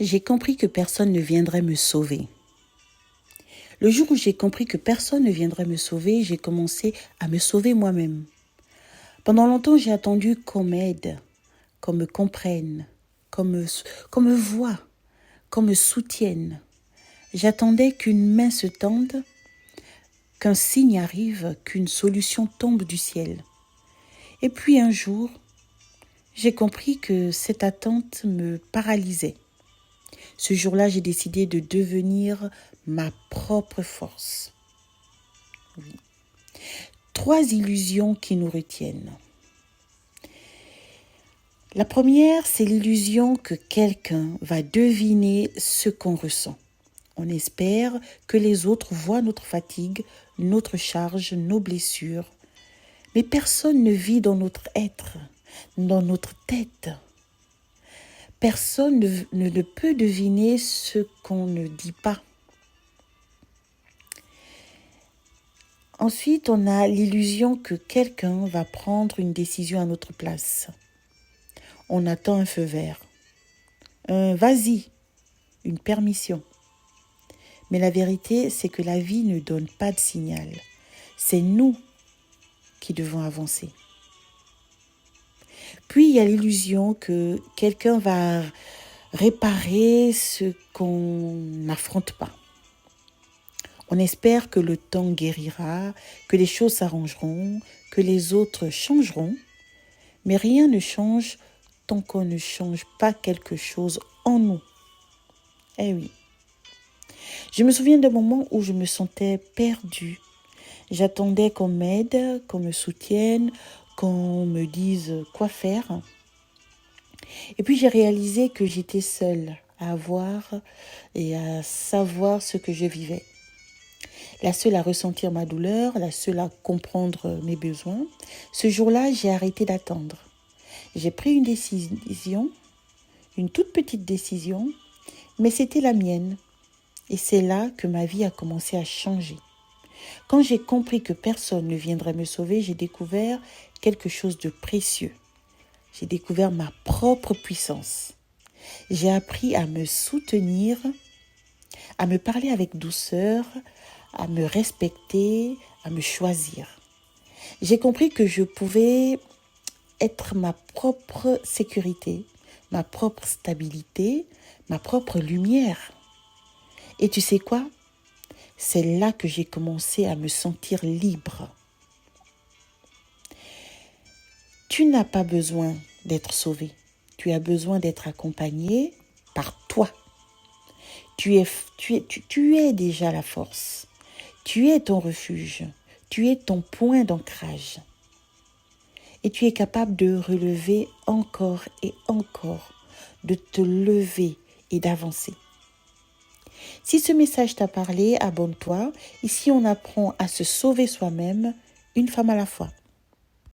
J'ai compris que personne ne viendrait me sauver. Le jour où j'ai compris que personne ne viendrait me sauver, j'ai commencé à me sauver moi-même. Pendant longtemps, j'ai attendu qu'on m'aide, qu'on me comprenne, qu'on me voie, qu'on me soutienne. J'attendais qu'une main se tende, qu'un signe arrive, qu'une solution tombe du ciel. Et puis un jour, j'ai compris que cette attente me paralysait. Ce jour-là, j'ai décidé de devenir ma propre force. Oui. 3 illusions qui nous retiennent. La première, c'est l'illusion que quelqu'un va deviner ce qu'on ressent. On espère que les autres voient notre fatigue, notre charge, nos blessures. Mais personne ne vit dans notre être, dans notre tête. Personne ne peut deviner ce qu'on ne dit pas. Ensuite, on a l'illusion que quelqu'un va prendre une décision à notre place. On attend un feu vert, un vas-y, une permission. Mais la vérité, c'est que la vie ne donne pas de signal. C'est nous qui devons avancer. Puis, il y a l'illusion que quelqu'un va réparer ce qu'on n'affronte pas. On espère que le temps guérira, que les choses s'arrangeront, que les autres changeront. Mais rien ne change tant qu'on ne change pas quelque chose en nous. Eh oui. Je me souviens d'un moment où je me sentais perdue. J'attendais qu'on m'aide, qu'on me soutienne, qu'on me dise quoi faire. Et puis j'ai réalisé que j'étais seule à voir et à savoir ce que je vivais. La seule à ressentir ma douleur, la seule à comprendre mes besoins. Ce jour-là, j'ai arrêté d'attendre. J'ai pris une décision, une toute petite décision, mais c'était la mienne. Et c'est là que ma vie a commencé à changer. Quand j'ai compris que personne ne viendrait me sauver, j'ai découvert quelque chose de précieux. J'ai découvert ma propre puissance. J'ai appris à me soutenir, à me parler avec douceur, à me respecter, à me choisir. J'ai compris que je pouvais être ma propre sécurité, ma propre stabilité, ma propre lumière. Et tu sais quoi? C'est là que j'ai commencé à me sentir libre. Tu n'as pas besoin d'être sauvé. Tu as besoin d'être accompagné par toi. Tu es déjà la force. Tu es ton refuge. Tu es ton point d'ancrage. Et tu es capable de relever encore et encore, de te lever et d'avancer. Si ce message t'a parlé, abonne-toi. Ici, on apprend à se sauver soi-même, une femme à la fois.